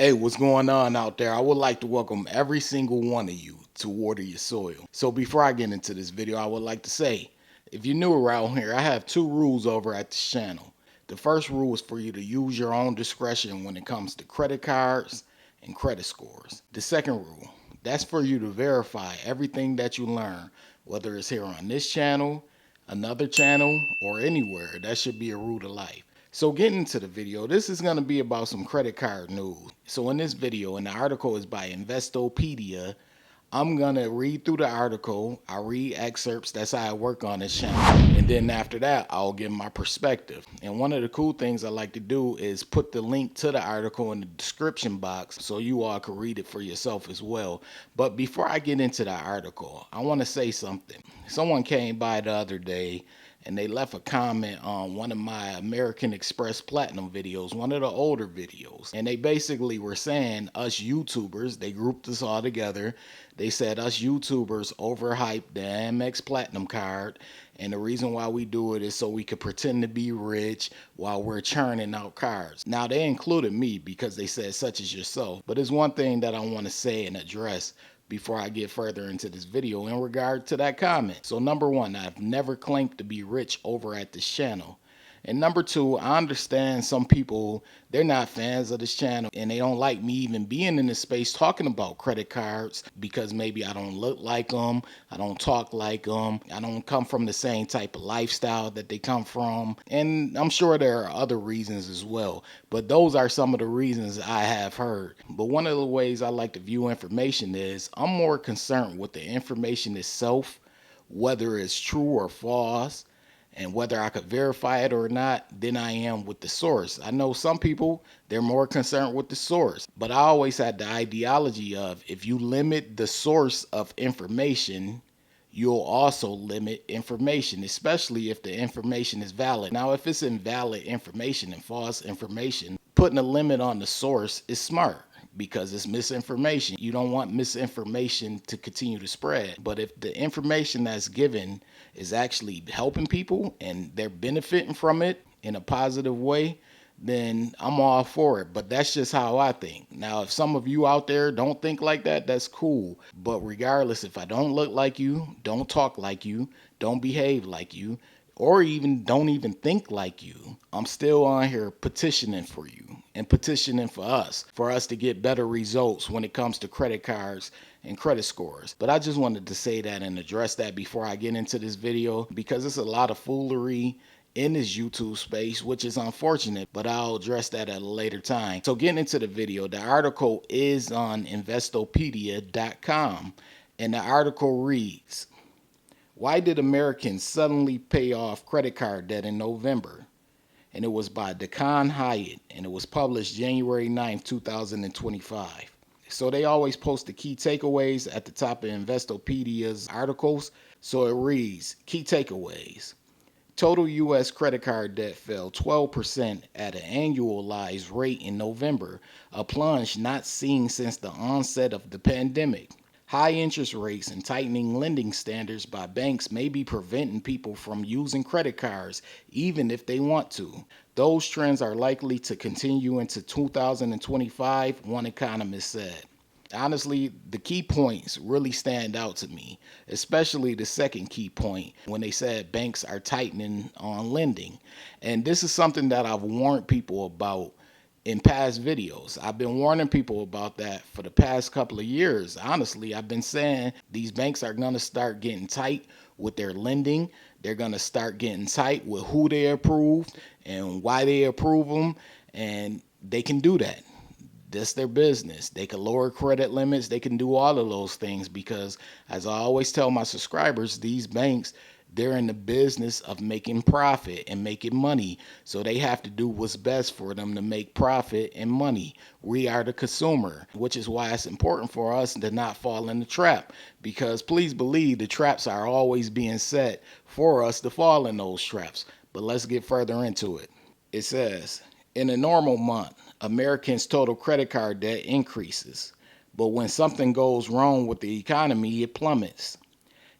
Hey, what's going on out there? I would like to welcome every single one of you to Water Your Soil. So before I get into this video, I would like to say, if you're new around here, I have two rules over at this channel. The first rule is for you to use your own discretion when it comes to credit cards and credit scores. The second rule, that's for you to verify everything that you learn, whether it's here on this channel, another channel, or anywhere. That should be a rule to life. So getting into the video, this is going to be about some credit card news. So in this video, and the article is by Investopedia, I'm going to read through the article. I read excerpts. That's how I work on this channel. And then after that, I'll give my perspective. And one of the cool things I like to do is put the link to the article in the description box so you all can read it for yourself as well. But before I get into the article, I want to say something. Someone came by the other day and they left a comment on one of my American Express Platinum videos, one of the older videos. And they basically were saying us YouTubers, they grouped us all together. They said us YouTubers overhyped the Amex Platinum card. And the reason why we do it is so we could pretend to be rich while we're churning out cards. Now, they included me because they said such as yourself. But there's one thing that I want to say and address before I get further into this video in regard to that comment. So number one, I've never claimed to be rich over at this channel. And number two, I understand some people, they're not fans of this channel and they don't like me even being in this space talking about credit cards because maybe I don't look like them, I don't talk like them, I don't come from the same type of lifestyle that they come from. And I'm sure there are other reasons as well, but those are some of the reasons I have heard. But one of the ways I like to view information is I'm more concerned with the information itself, whether it's true or false, and whether I could verify it or not, than I am with the source. I know some people, they're more concerned with the source, but I always had the ideology of if you limit the source of information, you'll also limit information, especially if the information is valid. Now, if it's invalid information and false information, putting a limit on the source is smart because it's misinformation. You don't want misinformation to continue to spread. But if the information that's given is actually helping people and they're benefiting from it in a positive way, then I'm all for it. But that's just how I think. Now, if some of you out there don't think like that, that's cool. But regardless, if I don't look like you, don't talk like you, don't behave like you, or even don't even think like you, I'm still on here petitioning for you and petitioning for us to get better results when it comes to credit cards and credit scores. But I just wanted to say that and address that before I get into this video because it's a lot of foolery in this YouTube space, which is unfortunate, but I'll address that at a later time. So getting into the video, the article is on Investopedia.com and the article reads, "Why did Americans suddenly pay off credit card debt in November?" And it was by Decon Hyatt, and it was published January 9th, 2025. So they always post the key takeaways at the top of Investopedia's articles. So it reads, key takeaways. Total U.S. credit card debt fell 12% at an annualized rate in November, a plunge not seen since the onset of the pandemic. High interest rates and tightening lending standards by banks may be preventing people from using credit cards even if they want to. Those trends are likely to continue into 2025, one economist said. Honestly, the key points really stand out to me, especially the second key point when they said banks are tightening on lending. And this is something that I've warned people about in past videos. I've been warning people about that for the past couple of years. Honestly, I've been saying these banks are going to start getting tight with their lending. They're going to start getting tight with who they approve and why they approve them. And they can do that. That's their business. They can lower credit limits. They can do all of those things because, as I always tell my subscribers, these banks, they're in the business of making profit and making money. So they have to do what's best for them to make profit and money. We are the consumer, which is why it's important for us to not fall in the trap. Because please believe the traps are always being set for us to fall in those traps. But let's get further into it. It says, in a normal month, Americans' total credit card debt increases. But when something goes wrong with the economy, it plummets.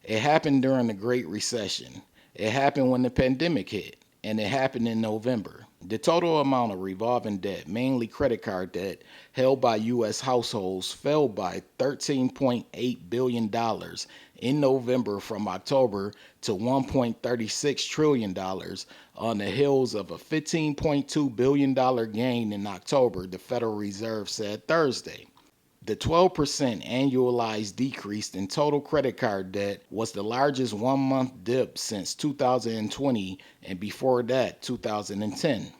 It happened during the Great Recession. It happened when the pandemic hit, and it happened in November. The total amount of revolving debt, mainly credit card debt, held by U.S. households fell by $13.8 billion dollars in November from October to $1.36 trillion dollars on the heels of a $15.2 billion gain in October, the Federal Reserve said Thursday. The 12% annualized decrease in total credit card debt was the largest one-month dip since 2020 and before that 2010.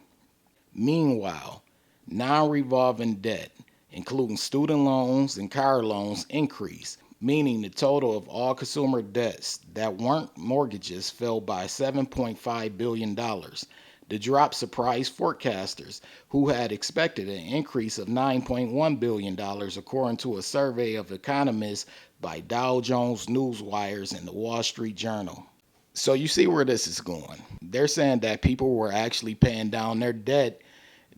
Meanwhile, non-revolving debt, including student loans and car loans, increased, meaning the total of all consumer debts that weren't mortgages fell by $7.5 billion dollars. The drop surprised forecasters, who had expected an increase of $9.1 billion dollars, according to a survey of economists by Dow Jones Newswires and the Wall Street Journal. So you see where this is going. They're saying that people were actually paying down their debt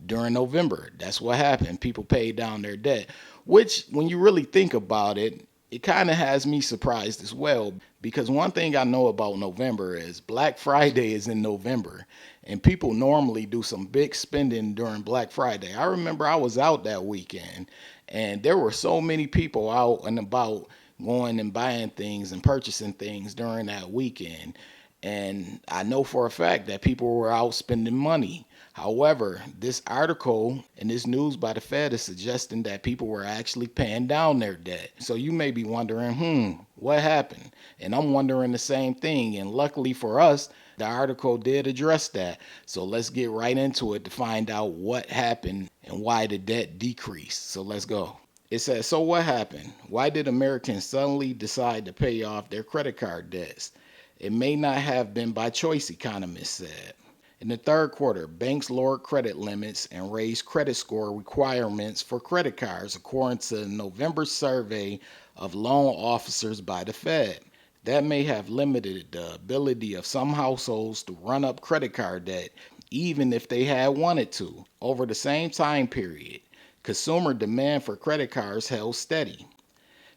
during November. That's what happened. People paid down their debt, which, when you really think about it, it kind of has me surprised as well. Because one thing I know about November is Black Friday is in November, and people normally do some big spending during Black Friday. I remember I was out that weekend, and there were so many people out and about going and buying things and purchasing things during that weekend. And I know for a fact that people were out spending money. However, this article and this news by the Fed is suggesting that people were actually paying down their debt. So you may be wondering, what happened? And I'm wondering the same thing. And luckily for us, the article did address that. So let's get right into it to find out what happened and why the debt decreased. So let's go. It says, so what happened? Why did Americans suddenly decide to pay off their credit card debts? It may not have been by choice, economists said. In the third quarter, banks lowered credit limits and raised credit score requirements for credit cards, according to the November survey of loan officers by the Fed. That may have limited the ability of some households to run up credit card debt, even if they had wanted to. Over the same time period, consumer demand for credit cards held steady.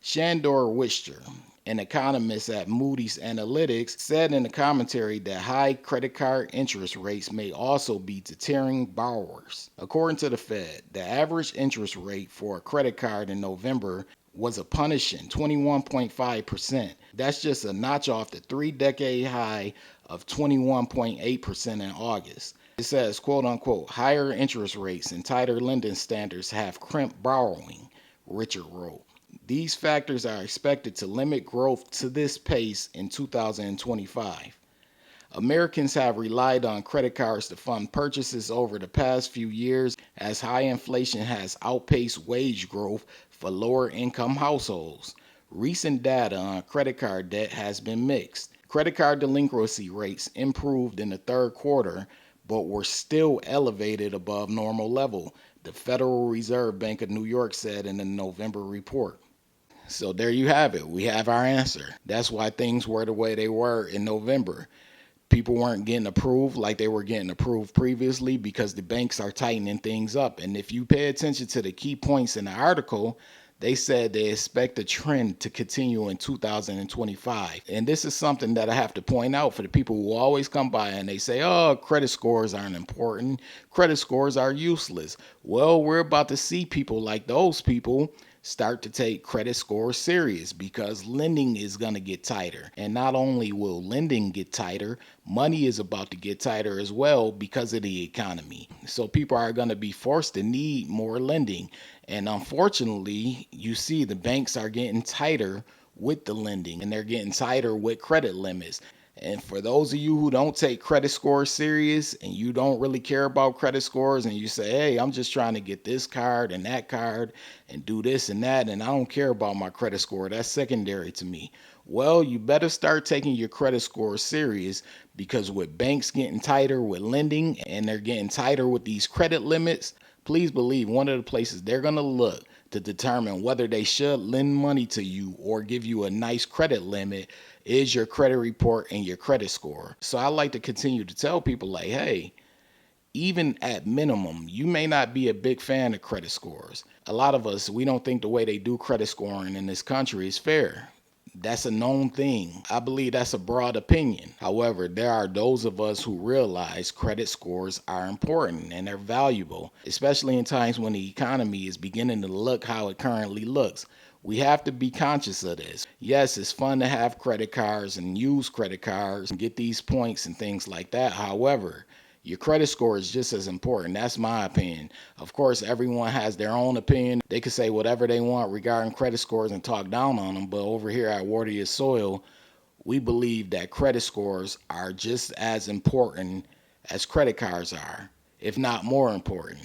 Shandor Wischer, an economist at Moody's Analytics, said in a commentary that high credit card interest rates may also be deterring borrowers. According to the Fed, the average interest rate for a credit card in November was a punishing 21.5%. That's just a notch off the three-decade high of 21.8% in August. It says, quote unquote, higher interest rates and tighter lending standards have crimped borrowing, Richard wrote. These factors are expected to limit growth to this pace in 2025. Americans have relied on credit cards to fund purchases over the past few years as high inflation has outpaced wage growth for lower income households. Recent data on credit card debt has been mixed. Credit card delinquency rates improved in the third quarter, but were still elevated above normal level, the Federal Reserve Bank of New York said in a November report. So there you have it. We have our answer. That's why things were the way they were in November. People weren't getting approved like they were getting approved previously because the banks are tightening things up. And if you pay attention to the key points in the article, they said they expect the trend to continue in 2025. And this is something that I have to point out for the people who always come by and they say, oh, credit scores aren't important. Credit scores are useless. Well, we're about to see people like those people start to take credit scores serious because lending is going to get tighter. And not only will lending get tighter, money is about to get tighter as well because of the economy. So people are going to be forced to need more lending. And unfortunately, you see the banks are getting tighter with the lending and they're getting tighter with credit limits. And for those of you who don't take credit scores serious and you don't really care about credit scores and you say, hey, I'm just trying to get this card and that card and do this and that, and I don't care about my credit score, that's secondary to me. Well, you better start taking your credit score serious because with banks getting tighter with lending and they're getting tighter with these credit limits, please believe one of the places they're going to look to determine whether they should lend money to you or give you a nice credit limit is your credit report and your credit score. So I like to continue to tell people like, hey, even at minimum, you may not be a big fan of credit scores. A lot of us, we don't think the way they do credit scoring in this country is fair. That's a known thing. I believe that's a broad opinion. However, there are those of us who realize credit scores are important and they're valuable, especially in times when the economy is beginning to look how it currently looks. We have to be conscious of this. Yes, it's fun to have credit cards and use credit cards and get these points and things like that. However, your credit score is just as important. That's my opinion. Of course, everyone has their own opinion. They can say whatever they want regarding credit scores and talk down on them. But over here at Water Your Soil, we believe that credit scores are just as important as credit cards are, if not more important.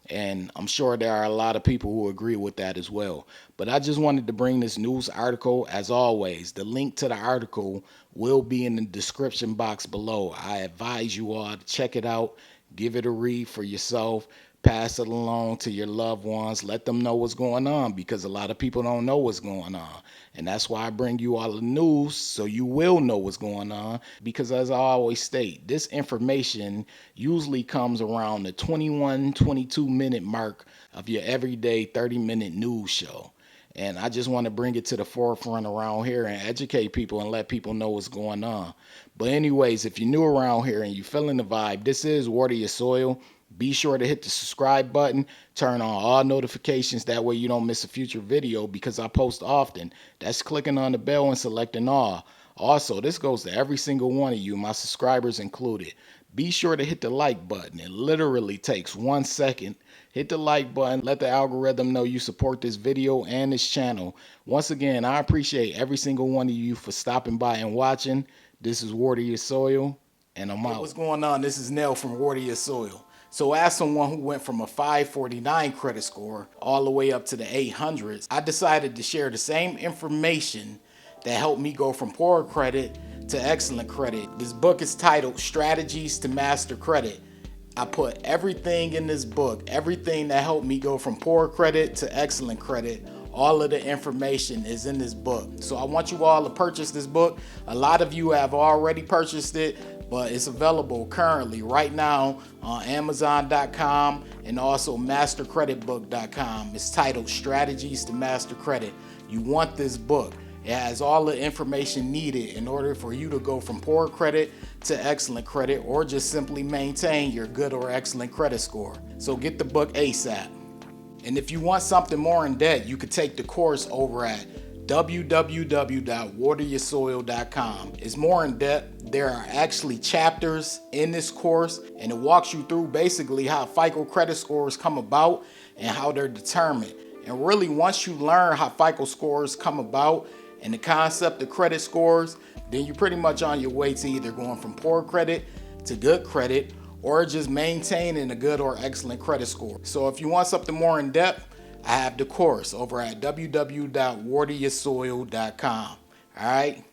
And I'm sure there are a lot of people who agree with that as well. But I just wanted to bring this news article. As always, the link to the article will be in the description box below. I advise you all to check it out, give it a read for yourself, pass it along to your loved ones, let them know what's going on, because a lot of people don't know what's going on. And that's why I bring you all the news, so you will know what's going on. Because as I always state, this information usually comes around the 21, 22-minute mark of your everyday 30-minute news show. And I just want to bring it to the forefront around here and educate people and let people know what's going on. But anyways, if you're new around here and you're feeling the vibe, this is Water Your Soil. Be sure to hit the subscribe button, turn on all notifications, that way you don't miss a future video, because I post often. That's clicking on the bell and selecting all. Also, this goes to every single one of you, my subscribers included. Be sure to hit the like button. It literally takes 1 second. Hit the like button, let the algorithm know you support this video and this channel. Once again, I appreciate every single one of you for stopping by and watching. This is Water Your Soil, and I'm out. Hey, what's going on? This is Nell from Water Your Soil. So as someone who went from a 549 credit score all the way up to the 800s, I decided to share the same information that helped me go from poor credit to excellent credit. This book is titled Strategies to Master Credit. I put everything in this book, everything that helped me go from poor credit to excellent credit. All of the information is in this book. So I want you all to purchase this book. A lot of you have already purchased it, but it's available currently right now on Amazon.com and also MasterCreditBook.com. It's titled Strategies to Master Credit. You want this book. It has all the information needed in order for you to go from poor credit to excellent credit, or just simply maintain your good or excellent credit score. So get the book ASAP. And if you want something more in depth, you could take the course over at www.wateryoursoil.com. It's more in depth. There are actually chapters in this course, and it walks you through basically how FICO credit scores come about and how they're determined. And really, once you learn how FICO scores come about and the concept of credit scores, then you're pretty much on your way to either going from poor credit to good credit, or just maintaining a good or excellent credit score. So if you want something more in depth, I have the course over at www.wateryoursoil.com. All right.